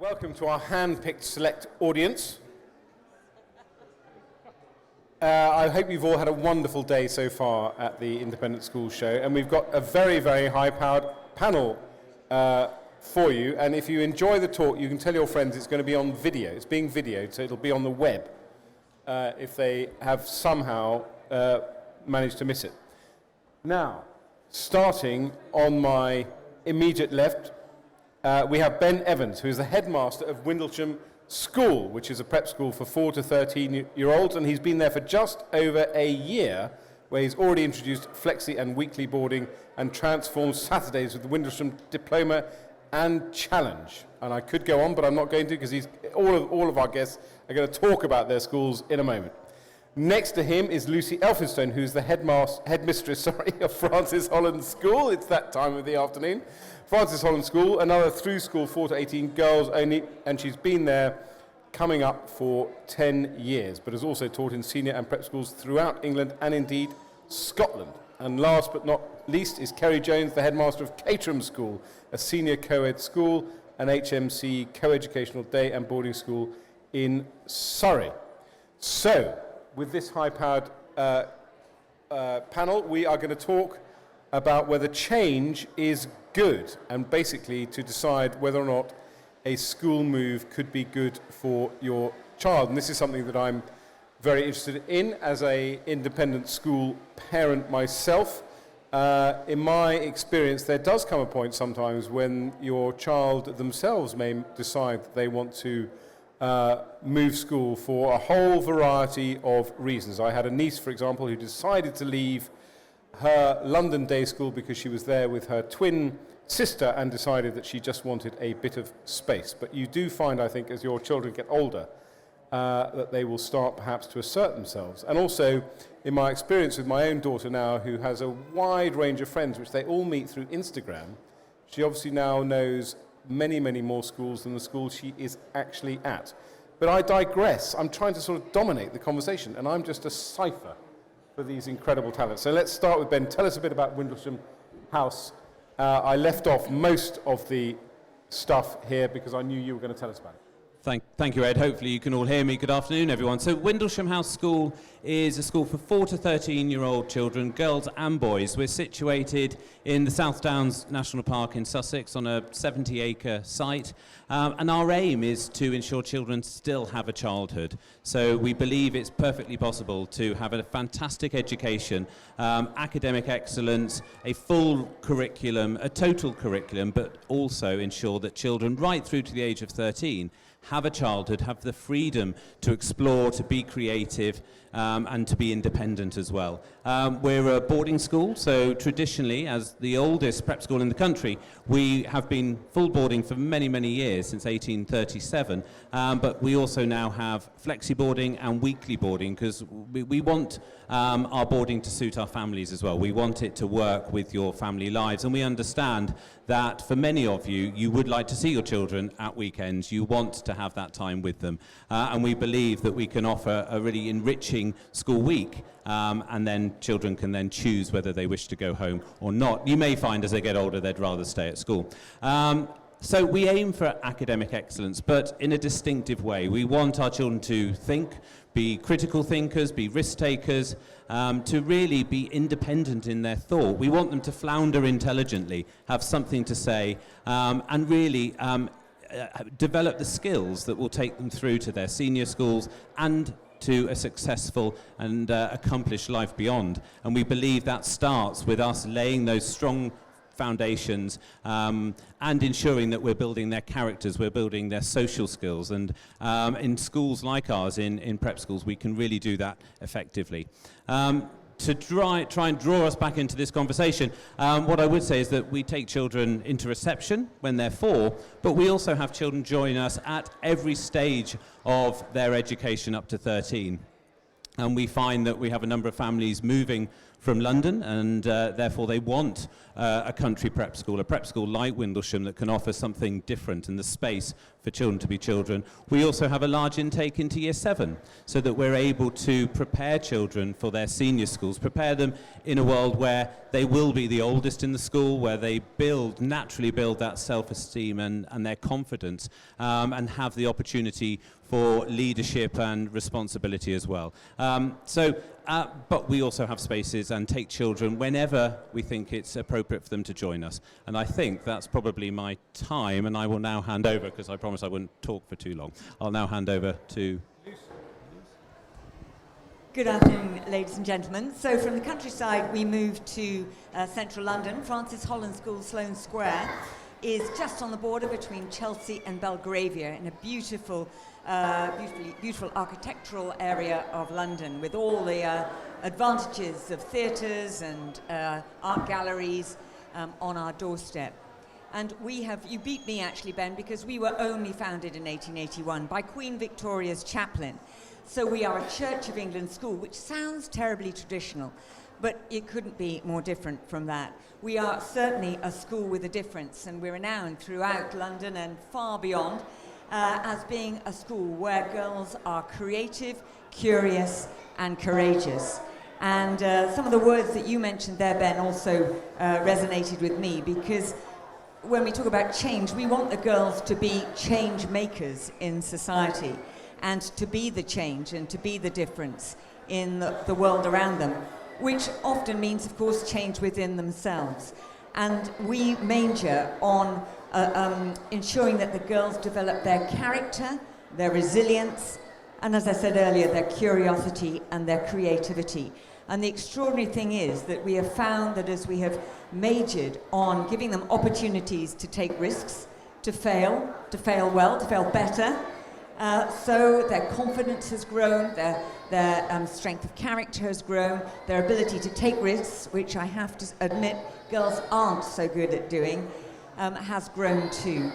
Welcome to our hand-picked select audience. I hope you've all had a wonderful day so far at the Independent Schools Show, and we've got a very, very high-powered panel for you. And if you enjoy the talk, you can tell your friends it's going to be on video. It's being videoed, so it'll be on the web if they have somehow managed to miss it. Now, starting on my immediate left, we have Ben Evans, who is the headmaster of Windlesham School, which is a prep school for 4 to 13-year-olds, and he's been there for just over a year, where he's already introduced flexi and weekly boarding and transformed Saturdays with the Windlesham Diploma and Challenge. And I could go on, but I'm not going to, because all of our guests are going to talk about their schools in a moment. Next to him is Lucy Elphinstone, who's the headmistress of Francis Holland School. It's that time of the afternoon. Francis Holland School, another through school 4 to 18 girls only, and she's been there coming up for 10 years, but has also taught in senior and prep schools throughout England and indeed Scotland. And last but not least is Ceri Jones, the headmaster of Caterham School, a senior co-ed school, an HMC co-educational day and boarding school in Surrey. So, with this high-powered panel, we are going to talk about whether change is good, and basically to decide whether or not a school move could be good for your child. And this is something that I'm very interested in as an independent school parent myself. In my experience, there does come a point sometimes when your child themselves may decide that they want to move school for a whole variety of reasons. I had a niece, for example, who decided to leave her London day school because she was there with her twin sister and decided that she just wanted a bit of space. But you do find, I think, as your children get older, that they will start perhaps to assert themselves. And also, in my experience with my own daughter now, who has a wide range of friends, which they all meet through Instagram, she obviously now knows many, many more schools than the school she is actually at. But I digress. I'm trying to sort of dominate the conversation, and I'm just a cipher for these incredible talents. So let's start with Ben. Tell us a bit about Windlesham House. I left off most of the stuff here because I knew you were going to tell us about it. Thank you, Ed. Hopefully you can all hear me. Good afternoon, everyone. So Windlesham House School is a school for 4 to 13-year-old children, girls and boys. We're situated in the South Downs National Park in Sussex on a 70-acre site. And our aim is to ensure children still have a childhood. So we believe it's perfectly possible to have a fantastic education, academic excellence, a full curriculum, a total curriculum, but also ensure that children right through to the age of 13 have a childhood, have the freedom to explore, to be creative, and to be independent as well. We're a boarding school, so traditionally, as the oldest prep school in the country, we have been full boarding for many, many years, since 1837, but we also now have flexi boarding and weekly boarding, because we want our boarding to suit our families as well. We want it to work with your family lives, and we understand that for many of you, you would like to see your children at weekends. You want to have that time with them. And we believe that we can offer a really enriching school week, and then children can then choose whether they wish to go home or not. You may find as they get older they'd rather stay at school. So we aim for academic excellence, but in a distinctive way. We want our children to think, be critical thinkers, be risk takers, to really be independent in their thought. We want them to flounder intelligently, have something to say, and really develop the skills that will take them through to their senior schools and to a successful and accomplished life beyond. And we believe that starts with us laying those strong foundations and ensuring that we're building their characters, we're building their social skills. And in schools like ours, in prep schools, we can really do that effectively. To try and draw us back into this conversation, what I would say is that we take children into reception when they're 4, but we also have children join us at every stage of their education up to 13. And we find that we have a number of families moving from London, and therefore they want a country prep school like Windlesham that can offer something different in the space for children to be children. We also have a large intake into Year 7, so that we're able to prepare children for their senior schools, prepare them in a world where they will be the oldest in the school, where they naturally build that self-esteem and their confidence, and have the opportunity for leadership and responsibility as well. But we also have spaces and take children whenever we think it's appropriate for them to join us. And I think that's probably my time, and I will now hand over, because I promised I wouldn't talk for too long. I'll now hand over to... Good afternoon, ladies and gentlemen. So from the countryside, we moved to central London. Francis Holland School, Sloane Square, is just on the border between Chelsea and Belgravia, in a beautiful architectural area of London, with all the advantages of theatres and art galleries on our doorstep. And you beat me actually, Ben, because we were only founded in 1881 by Queen Victoria's chaplain. So we are a Church of England school, which sounds terribly traditional, but it couldn't be more different from that. We are certainly a school with a difference, and we're renowned throughout London and far beyond as being a school where girls are creative, curious, and courageous. And some of the words that you mentioned there, Ben, also resonated with me, because when we talk about change, we want the girls to be change makers in society, and to be the change and to be the difference in the world around them, which often means, of course, change within themselves. And we major on ensuring that the girls develop their character, their resilience, and as I said earlier, their curiosity and their creativity. And the extraordinary thing is that we have found that as we have majored on giving them opportunities to take risks, to fail well, to fail better, so their confidence has grown, their strength of character has grown, their ability to take risks, which I have to admit girls aren't so good at doing, has grown too.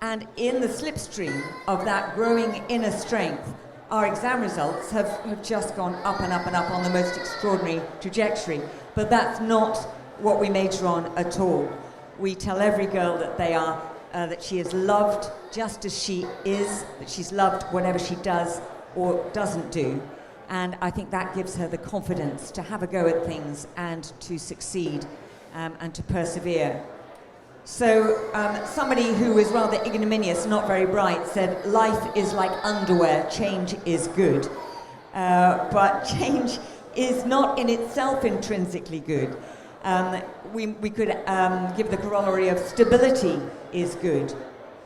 And in the slipstream of that growing inner strength, our exam results have just gone up and up and up on the most extraordinary trajectory. But that's not what we major on at all. We tell every girl that that she is loved just as she is, that she's loved whatever she does or doesn't do. And I think that gives her the confidence to have a go at things and to succeed and to persevere. So somebody who was rather ignominious, not very bright, said, "Life is like underwear, change is good." But change is not in itself intrinsically good. We could give the corollary of stability is good.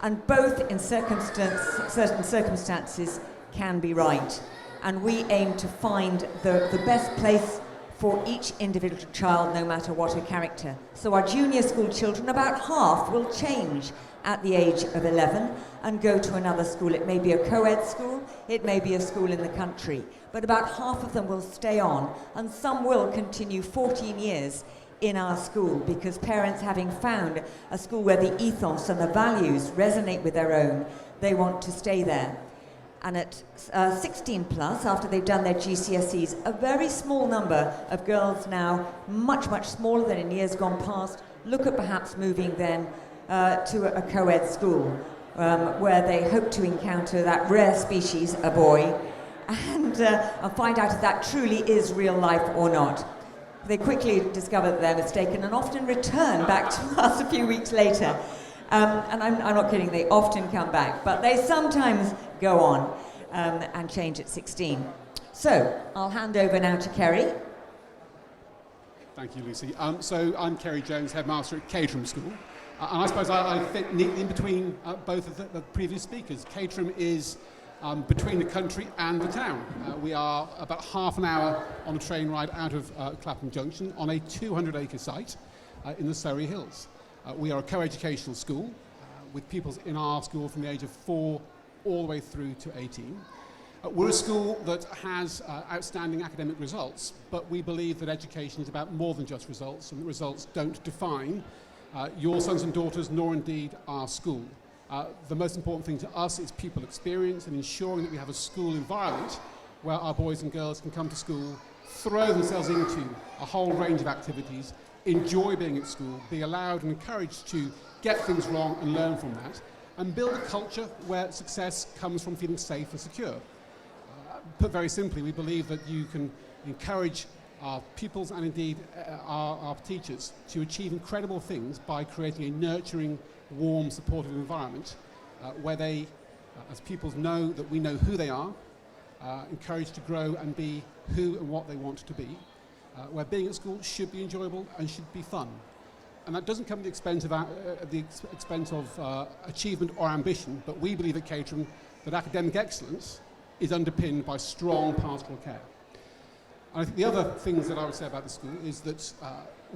And both in certain circumstances can be right. And we aim to find the best place for each individual child, no matter what her character. So our junior school children, about half, will change at the age of 11 and go to another school. It may be a co-ed school, it may be a school in the country, but about half of them will stay on, and some will continue 14 years in our school, because parents, having found a school where the ethos and the values resonate with their own, they want to stay there. And at 16 plus, after they've done their GCSEs, a very small number of girls now, much, much smaller than in years gone past, look at perhaps moving then to a co-ed school, where they hope to encounter that rare species, a boy, and find out if that truly is real life or not. They quickly discover that they're mistaken and often return back to us a few weeks later. And I'm not kidding, they often come back, but they sometimes go on and change at 16. So I'll hand over now to Ceri. Thank you, Lucy. So I'm Ceri Jones, Headmaster at Caterham School. And I suppose I fit neatly in between both of the previous speakers. Caterham is between the country and the town. We are about half an hour on a train ride out of Clapham Junction on a 200-acre site in the Surrey Hills. We are a co-educational school with pupils in our school from the age of 4 all the way through to 18. We're a school that has outstanding academic results, but we believe that education is about more than just results, and the results don't define your sons and daughters, nor indeed our school. The most important thing to us is pupil experience and ensuring that we have a school environment where our boys and girls can come to school throw themselves into a whole range of activities, enjoy being at school, be allowed and encouraged to get things wrong and learn from that, and build a culture where success comes from feeling safe and secure. Put very simply, we believe that you can encourage our pupils and indeed our teachers to achieve incredible things by creating a nurturing, warm, supportive environment where they, as pupils, know that we know who they are, encouraged to grow and be who and what they want to be, where being at school should be enjoyable and should be fun. And that doesn't come at the expense of achievement or ambition, but we believe at Caterham that academic excellence is underpinned by strong pastoral care. And I think the other things that I would say about the school is that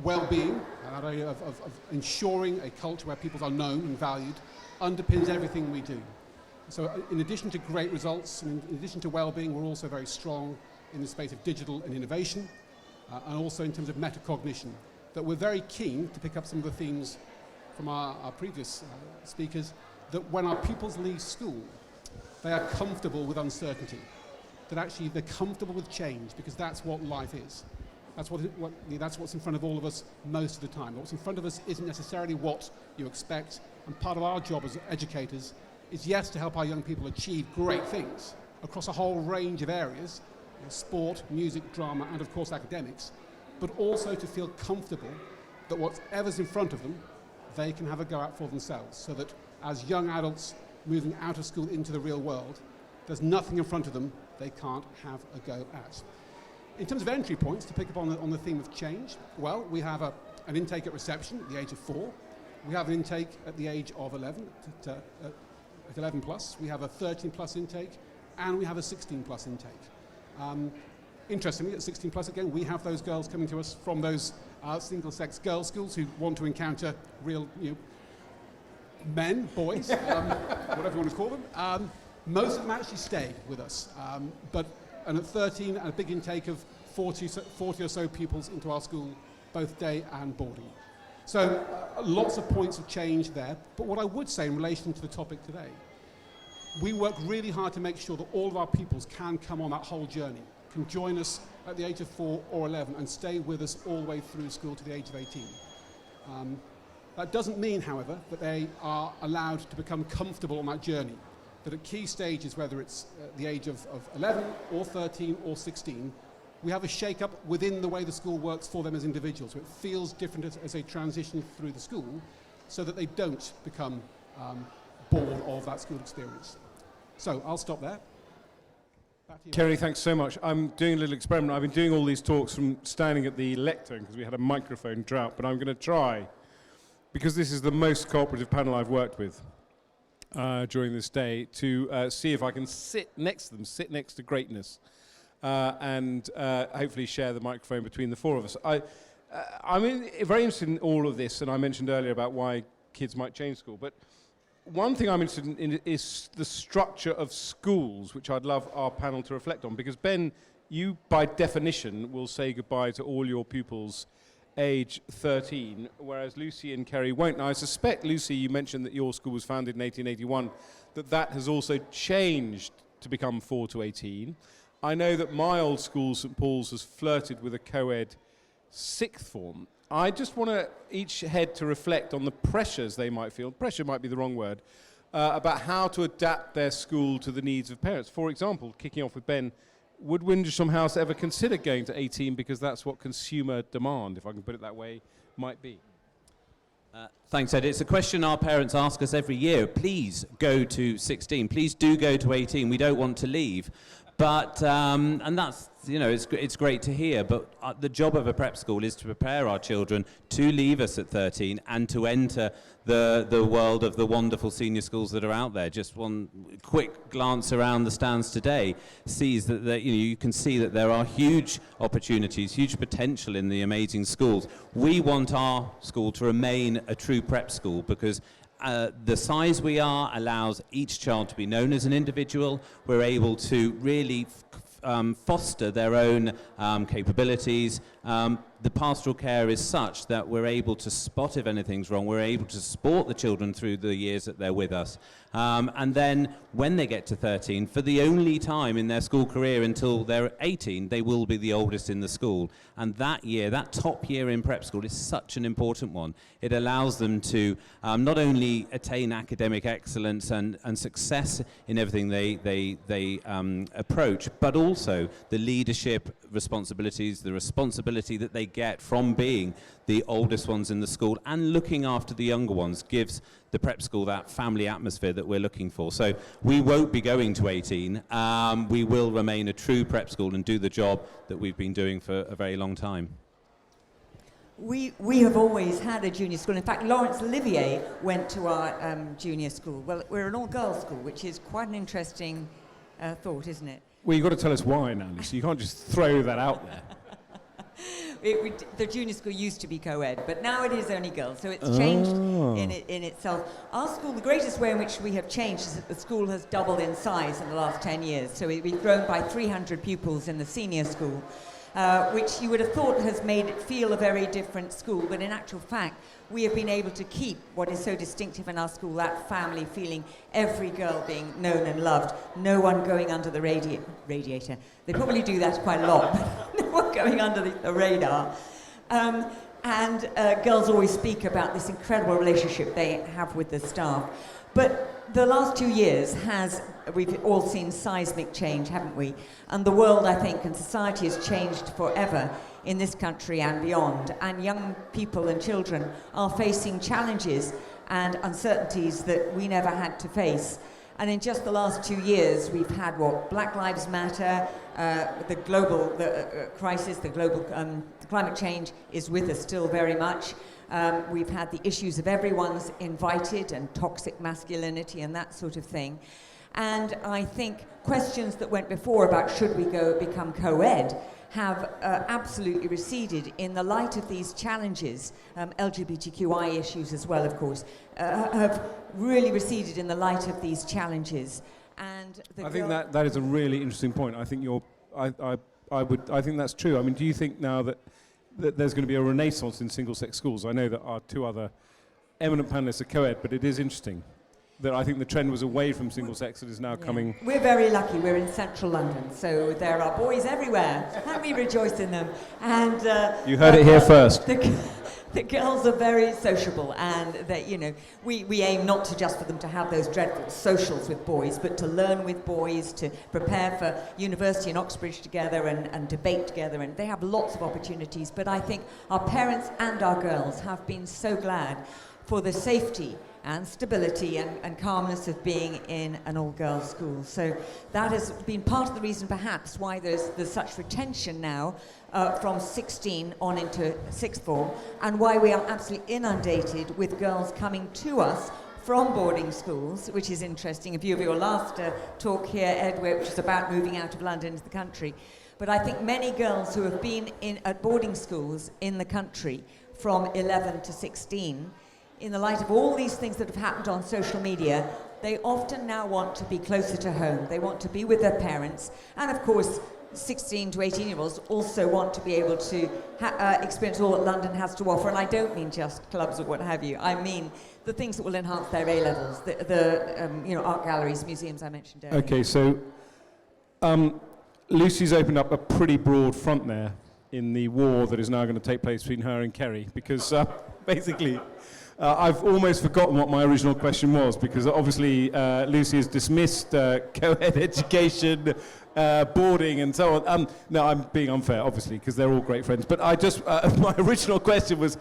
well-being, that area of ensuring a culture where people are known and valued, underpins everything we do. So in addition to great results, and in addition to well-being, we're also very strong in the space of digital and innovation, and also in terms of metacognition, that we're very keen to pick up some of the themes from our previous speakers, that when our pupils leave school, they are comfortable with uncertainty, that actually they're comfortable with change, because that's what life is. That's what's in front of all of us most of the time. What's in front of us isn't necessarily what you expect, and part of our job as educators is, yes, to help our young people achieve great things across a whole range of areas, sport, music, drama, and of course academics, but also to feel comfortable that whatever's in front of them, they can have a go at for themselves, so that as young adults moving out of school into the real world, there's nothing in front of them they can't have a go at. In terms of entry points, to pick up on the theme of change, well, we have an intake at reception at the age of 4. We have an intake at the age of 11, at 11 plus. We have a 13 plus intake, and we have a 16 plus intake. Interestingly, at 16 plus, again, we have those girls coming to us from those single-sex girls' schools who want to encounter real, men, boys, whatever you want to call them. Most of them actually stay with us, and at 13, a big intake of 40 or so pupils into our school, both day and boarding. So lots of points of change there. But what I would say in relation to the topic today, we work really hard to make sure that all of our pupils can come on that whole journey, can join us at the age of 4 or 11 and stay with us all the way through school to the age of 18. That doesn't mean, however, that they are allowed to become comfortable on that journey. That at key stages, whether it's the age of 11 or 13 or 16, we have a shake-up within the way the school works for them as individuals. So it feels different as they transition through the school, so that they don't become bored of that school experience. So I'll stop there. Ceri, thanks so much. I'm doing a little experiment. I've been doing all these talks from standing at the lectern because we had a microphone drought, but I'm going to try, because this is the most cooperative panel I've worked with during this day, to see if I can sit next to them, sit next to greatness, and hopefully share the microphone between the four of us. I'm very interested in all of this, and I mentioned earlier about why kids might change school, but one thing I'm interested in is the structure of schools, which I'd love our panel to reflect on, because Ben, you by definition will say goodbye to all your pupils age 13, whereas Lucy and Ceri won't. Now I suspect, Lucy, you mentioned that your school was founded in 1881, that has also changed to become 4 to 18. I know that my old school, St Paul's, has flirted with a co-ed 6th form. I just want each head to reflect on the pressures they might feel, pressure might be the wrong word, about how to adapt their school to the needs of parents. For example, kicking off with Ben, would Windlesham House ever consider going to 18 because that's what consumer demand, if I can put it that way, might be? Thanks, Ed. It's a question our parents ask us every year. Please go to 16. Please do go to 18. We don't want to leave. But, and that's, it's great to hear, but the job of a prep school is to prepare our children to leave us at 13 and to enter the world of the wonderful senior schools that are out there. Just one quick glance around the stands today sees that you can see that there are huge opportunities, huge potential in the amazing schools. We want our school to remain a true prep school because the size we are allows each child to be known as an individual. We're able to really foster their own capabilities, the pastoral care is such that we're able to spot if anything's wrong, we're able to support the children through the years that they're with us. And then when they get to 13, for the only time in their school career until they're 18, they will be the oldest in the school. And that year, that top year in prep school is such an important one. It allows them to not only attain academic excellence and success in everything they approach, but also the leadership responsibilities, the responsibility that they get from being the oldest ones in the school and looking after the younger ones gives the prep school that family atmosphere that we're looking for. So we won't be going to 18. We will remain a true prep school and do the job that we've been doing for a very long time. We have always had a junior school. In fact, Lawrence Olivier went to our junior school. Well, we're an all-girls school, which is quite an interesting thought, isn't it? Well, you've got to tell us why now, Lucy. You can't just throw that out there. The junior school used to be co-ed, but now it is only girls, so it's changed in itself. Our school, the greatest way in which we have changed is that the school has doubled in size in the last 10 years. So we've grown by 300 pupils in the senior school, which you would have thought has made it feel a very different school, but in actual fact, we have been able to keep what is so distinctive in our school, that family feeling, every girl being known and loved, no one going under the radiator. They probably do that quite a lot, but no one going under the radar. And girls always speak about this incredible relationship they have with the staff. But the last 2 years we've all seen seismic change, haven't we? And the world, I think, and society has changed forever in this country and beyond. And young people and children are facing challenges and uncertainties that we never had to face. And in just the last 2 years, we've had Black Lives Matter, the global crisis, the global climate change is with us still very much. We've had the issues of everyone's invited and toxic masculinity and that sort of thing. And I think questions that went before about should we become co-ed have absolutely receded in the light of these challenges. LGBTQI issues as well, of course, have really receded in the light of these challenges. And I think that is a really interesting point. I think I think that's true. I mean, do you think now that there's going to be a renaissance in single-sex schools? I know that our two other eminent panelists are co-ed, but it is interesting that I think the trend was away from single-sex and is now coming. We're very lucky. We're in central London, so there are boys everywhere, and we rejoice in them. And you heard it here first. The girls are very sociable, and we aim not to just for them to have those dreadful socials with boys, but to learn with boys, to prepare for university in Oxbridge together and debate together, and they have lots of opportunities. But I think our parents and our girls have been so glad for the safety and stability and calmness of being in an all-girls school. So that has been part of the reason perhaps why there's such retention now from 16 on into sixth form, and why we are absolutely inundated with girls coming to us from boarding schools, which is interesting. A view of your last talk here, Ed, which was about moving out of London into the country. But I think many girls who have been at boarding schools in the country from 11 to 16, in the light of all these things that have happened on social media, they often now want to be closer to home. They want to be with their parents. And of course, 16 to 18-year-olds also want to be able to experience all that London has to offer. And I don't mean just clubs or what have you. I mean the things that will enhance their A-levels, the art galleries, museums I mentioned earlier. Okay, so Lucy's opened up a pretty broad front there in the war that is now going to take place between her and Ceri, because basically I've almost forgotten what my original question was, because obviously Lucy has dismissed co-ed education, boarding and so on. No, I'm being unfair, obviously, because they're all great friends. But I just, my original question was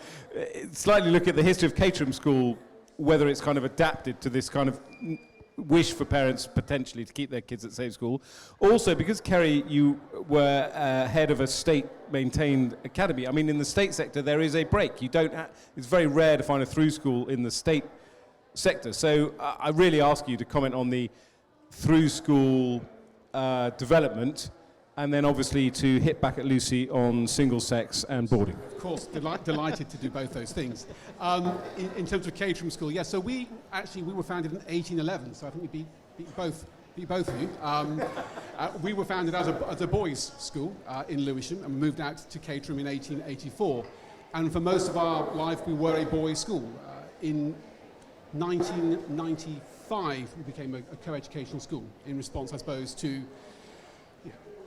slightly look at the history of Caterham School, whether it's kind of adapted to this kind of wish for parents potentially to keep their kids at the same school. Also, because Ceri, you were head of a state-maintained academy. I mean, in the state sector, there is a break. It's very rare to find a through school in the state sector. So I really ask you to comment on the through school development, and then obviously to hit back at Lucy on single sex and boarding. Of course, delighted to do both those things. In terms of Caterham School, yes, so we were founded in 1811, so I think we beat both of you. We were founded as a boys' school in Lewisham and moved out to Caterham in 1884. And for most of our life, we were a boys' school. In 1995, we became a co-educational school in response, I suppose, to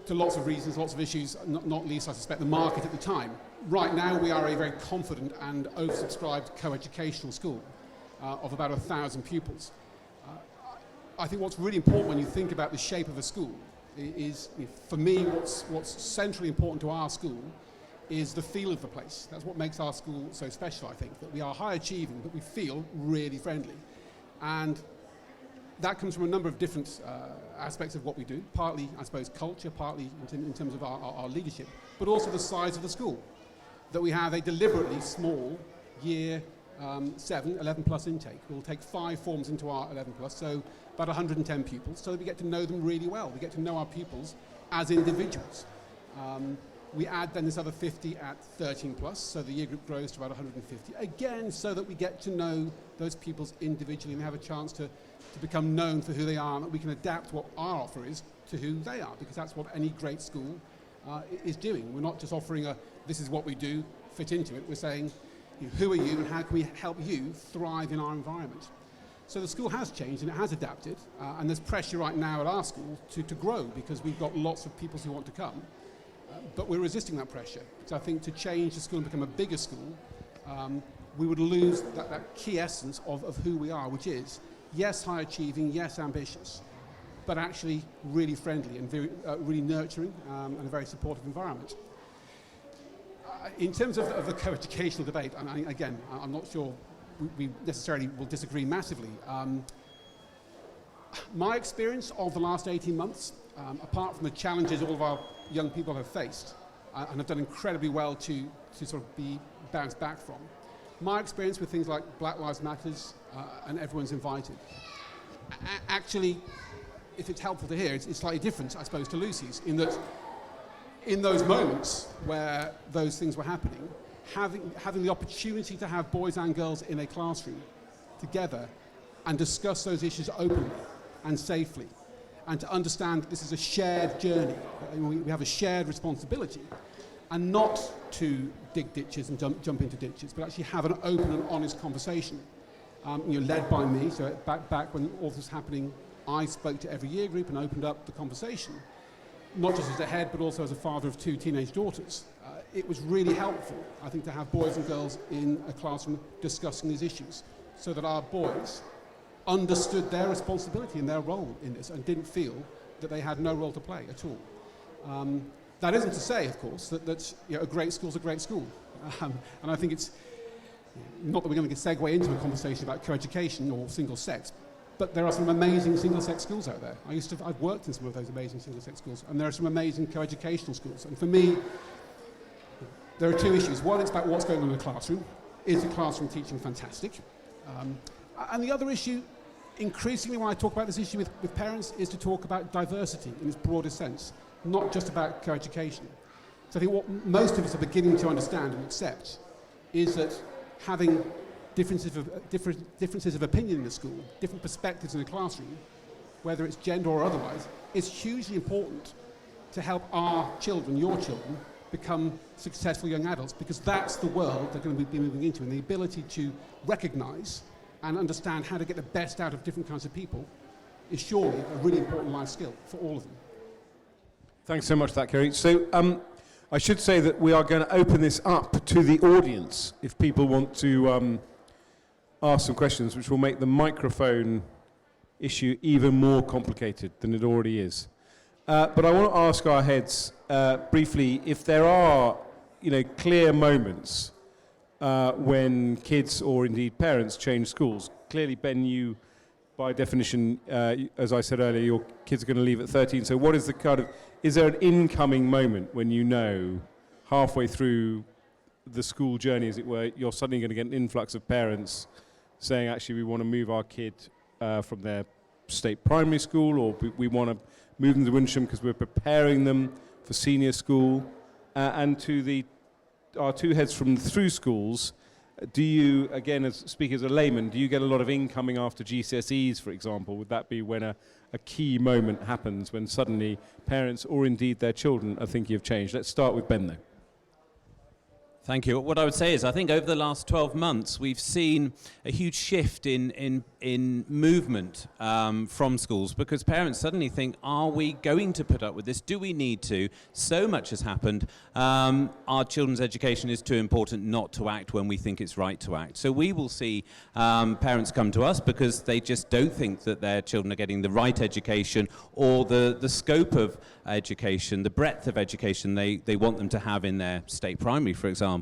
lots of reasons, lots of issues, not least, I suspect, the market at the time. Right now, we are a very confident and oversubscribed co-educational school of about 1,000 pupils. I think what's really important when you think about the shape of a school is, for me, what's centrally important to our school is the feel of the place. That's what makes our school so special, I think, that we are high achieving, but we feel really friendly. And that comes from a number of different aspects of what we do, partly, I suppose, culture, partly in terms of our leadership, but also the size of the school, that we have a deliberately small year 7, 11 plus intake. We'll take 5 forms into our 11 plus, so about 110 pupils, so that we get to know them really well. We get to know our pupils as individuals. We add then this other 50 at 13 plus, so the year group grows to about 150. Again, so that we get to know those pupils individually and have a chance to become known for who they are, and that we can adapt what our offer is to who they are, because that's what any great school is doing. We're not just offering this is what we do, fit into it. We're saying, who are you and how can we help you thrive in our environment? So the school has changed and it has adapted, and there's pressure right now at our school to grow, because we've got lots of people who want to come. But we're resisting that pressure. So I think to change the school and become a bigger school, we would lose that key essence of who we are, which is, yes, high achieving, yes, ambitious, but actually really friendly and very, really nurturing and a very supportive environment. In terms of the co-educational debate, and again, I'm not sure we necessarily will disagree massively. My experience of the last 18 months, apart from the challenges all of our young people have faced and have done incredibly well to sort of be bounced back from, my experience with things like Black Lives Matters and Everyone's Invited, actually, if it's helpful to hear, it's slightly different, I suppose, to Lucy's, in that in those moments where those things were happening, having the opportunity to have boys and girls in a classroom together and discuss those issues openly and safely, and to understand this is a shared journey. We have a shared responsibility, and not to dig ditches and jump into ditches, but actually have an open and honest conversation, led by me. So back when all this was happening, I spoke to every year group and opened up the conversation, not just as a head, but also as a father of 2 teenage daughters. It was really helpful, I think, to have boys and girls in a classroom discussing these issues, so that our boys understood their responsibility and their role in this and didn't feel that they had no role to play at all. That isn't to say, of course, that a great school's a great school. And I think it's not that we're going to segue into a conversation about co-education or single sex, but there are some amazing single-sex schools out there. I've worked in some of those amazing single-sex schools, and there are some amazing co-educational schools. And for me, there are 2 issues. One, it's about what's going on in the classroom. Is the classroom teaching fantastic? And the other issue, increasingly when I talk about this issue with parents, is to talk about diversity in its broadest sense, not just about co-education. So I think what most of us are beginning to understand and accept is that having differences of opinion in the school, different perspectives in the classroom, whether it's gender or otherwise, is hugely important to help our children, your children, become successful young adults, because that's the world they're going to be moving into, and the ability to recognise and understand how to get the best out of different kinds of people is surely a really important life skill for all of them. Thanks so much for that, Ceri. So I should say that we are going to open this up to the audience if people want to ask some questions, which will make the microphone issue even more complicated than it already is. But I want to ask our heads briefly if there are, clear moments when kids or indeed parents change schools. Clearly, Ben, you, by definition, as I said earlier, your kids are going to leave at 13. So what is is there an incoming moment when halfway through the school journey, as it were, you're suddenly going to get an influx of parents saying, actually, we want to move our kid from their state primary school, or we want to move them to Windlesham because we're preparing them for senior school, and to our 2 heads from through schools, Do you, again, as speaking as a layman, do you get a lot of incoming after GCSEs, for example? Would that be when a key moment happens, when suddenly parents or indeed their children are thinking of change? Let's start with Ben, though. Thank you. What I would say is I think over the last 12 months we've seen a huge shift in movement from schools, because parents suddenly think, are we going to put up with this? Do we need to? So much has happened. Our children's education is too important not to act when we think it's right to act. So we will see parents come to us because they just don't think that their children are getting the right education or the scope of education, the breadth of education they want them to have in their state primary, for example.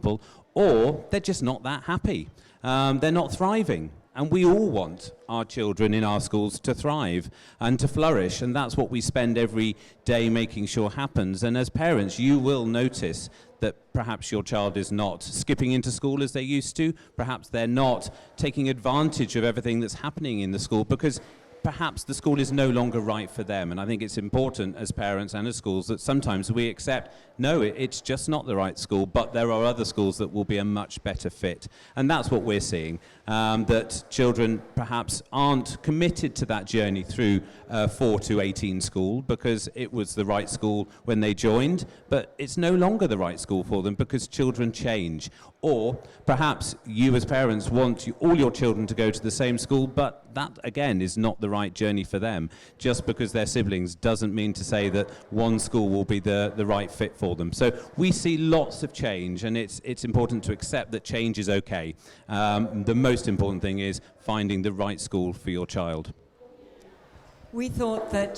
Or they're just not that happy. They're not thriving. And we all want our children in our schools to thrive and to flourish. And that's what we spend every day making sure happens. And as parents, you will notice that perhaps your child is not skipping into school as they used to. Perhaps they're not taking advantage of everything that's happening in the school because perhaps the school is no longer right for them. And I think it's important as parents and as schools that sometimes we accept, no, it's just not the right school, but there are other schools that will be a much better fit. And that's what we're seeing, that children perhaps aren't committed to that journey through 4 to 18 school because it was the right school when they joined, but it's no longer the right school for them because children change. Or perhaps you as parents want all your children to go to the same school, but that again is not the right journey for them. Just because they're siblings doesn't mean to say that one school will be the right fit for them. So we see lots of change, and it's important to accept that change is okay. The most important thing is finding the right school for your child. We thought that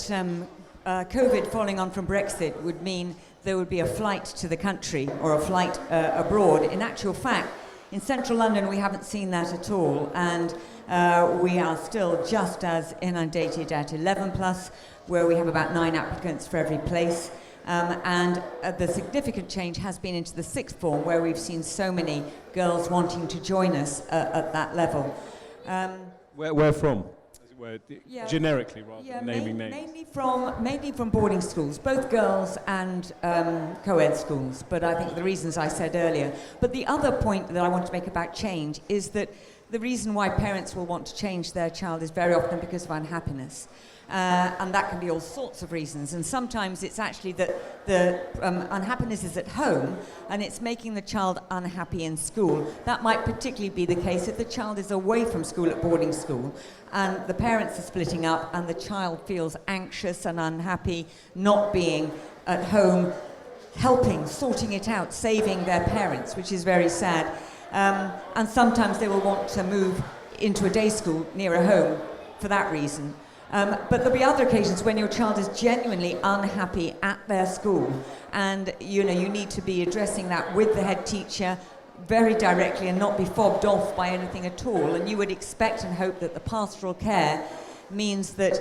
COVID following on from Brexit would mean there would be a flight to the country or a flight abroad. In actual fact, in central London we haven't seen that at all, and we are still just as inundated at 11+, where we have about 9 applicants for every place. And the significant change has been into the sixth form, where we've seen so many girls wanting to join us at that level. Where from? Generically, rather than naming names. Mainly from boarding schools, both girls and co-ed schools, but I think the reasons I said earlier. But the other point that I want to make about change is that the reason why parents will want to change their child is very often because of unhappiness. And that can be all sorts of reasons. And sometimes it's actually that the unhappiness is at home and it's making the child unhappy in school. That might particularly be the case if the child is away from school at boarding school and the parents are splitting up and the child feels anxious and unhappy not being at home, helping, sorting it out, saving their parents, which is very sad. And sometimes they will want to move into a day school nearer home for that reason. But there'll be other occasions when your child is genuinely unhappy at their school, and you need to be addressing that with the head teacher very directly and not be fobbed off by anything at all. And you would expect and hope that the pastoral care means that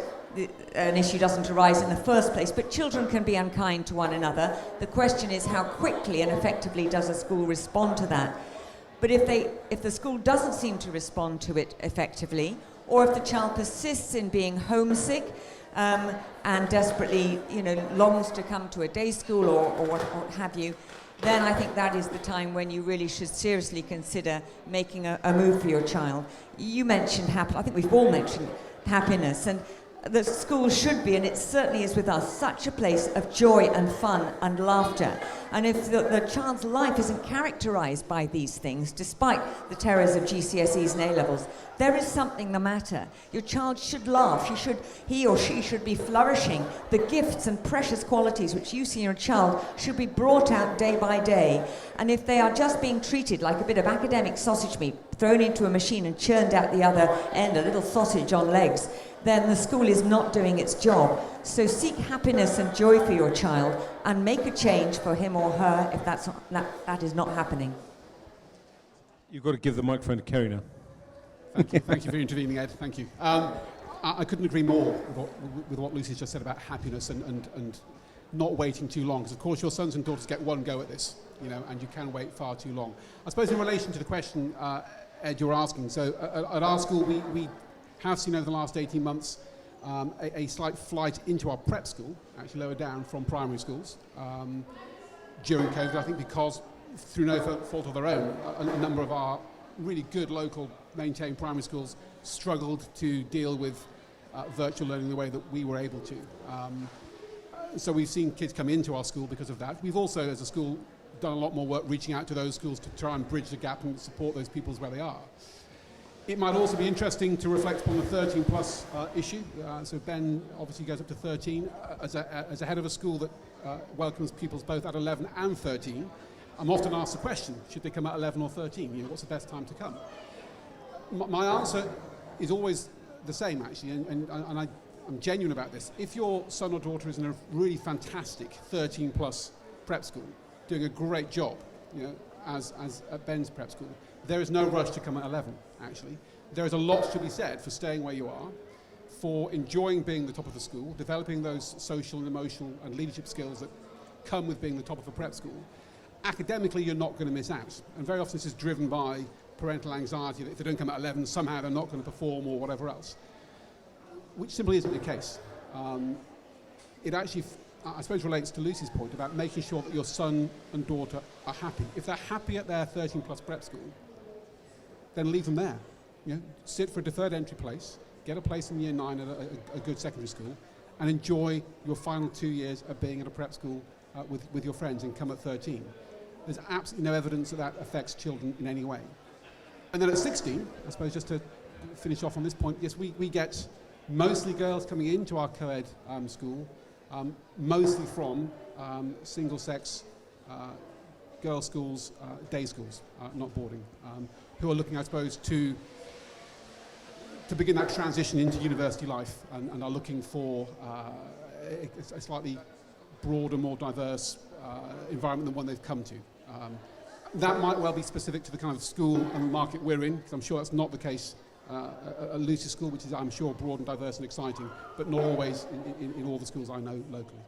an issue doesn't arise in the first place. But children can be unkind to one another. The question is how quickly and effectively does a school respond to that? But if the school doesn't seem to respond to it effectively, or if the child persists in being homesick and desperately, longs to come to a day school or what have you, then I think that is the time when you really should seriously consider making a move for your child. You mentioned I think we've all mentioned happiness, and the school should be, and it certainly is with us, such a place of joy and fun and laughter. And if the child's life isn't characterised by these things, despite the terrors of GCSEs and A-levels, there is something the matter. Your child should laugh. He or she should be flourishing. The gifts and precious qualities which you see in your child should be brought out day by day. And if they are just being treated like a bit of academic sausage meat thrown into a machine and churned out the other end, a little sausage on legs, then the school is not doing its job. So seek happiness and joy for your child and make a change for him or her if that is not happening. You've got to give the microphone to Ceri now. Thank you. Thank you for intervening, Ed. Thank you. I couldn't agree more with what Lucy's just said about happiness and not waiting too long. Because, of course, your sons and daughters get one go at this, and you can wait far too long. I suppose in relation to the question, Ed, you're asking, so at our school, we have seen over the last 18 months a slight flight into our prep school, actually lower down from primary schools, during COVID, I think because, through no fault of their own, a number of our really good local maintained primary schools struggled to deal with virtual learning the way that we were able to. So we've seen kids come into our school because of that. We've also, as a school, done a lot more work reaching out to those schools to try and bridge the gap and support those pupils where they are. It might also be interesting to reflect upon the 13 plus issue. So Ben obviously goes up to 13. As a head of a school that welcomes pupils both at 11 and 13, I'm often asked the question, should they come at 11 or 13? You know, what's the best time to come? My answer is always the same, actually, and I'm genuine about this. If your son or daughter is in a really fantastic 13 plus prep school, doing a great job, you know, as at Ben's prep school, there is no rush to come at 11, actually. There is a lot to be said for staying where you are, for enjoying being the top of the school, developing those social and emotional and leadership skills that come with being the top of a prep school. Academically, you're not going to miss out. And very often this is driven by parental anxiety that if they don't come at 11, somehow they're not going to perform or whatever else, which simply isn't the case. It actually, I suppose, relates to Lucy's point about making sure that your son and daughter are happy. If they're happy at their 13 plus prep school, then leave them there. You know, sit for a deferred entry place, get a place in year 9 at a good secondary school, and enjoy your final 2 years of being at a prep school with your friends and come at 13. There's absolutely no evidence that that affects children in any way. And then at 16, I suppose just to finish off on this point, yes, we get mostly girls coming into our co-ed school, mostly from single-sex girls' schools, day schools, not boarding, who are looking, I suppose, to begin that transition into university life and are looking for a slightly broader, more diverse environment than one they've come to. That might well be specific to the kind of school and market we're in, because I'm sure that's not the case at Lucy's school, which is, I'm sure, broad and diverse and exciting, but not always in all the schools I know locally.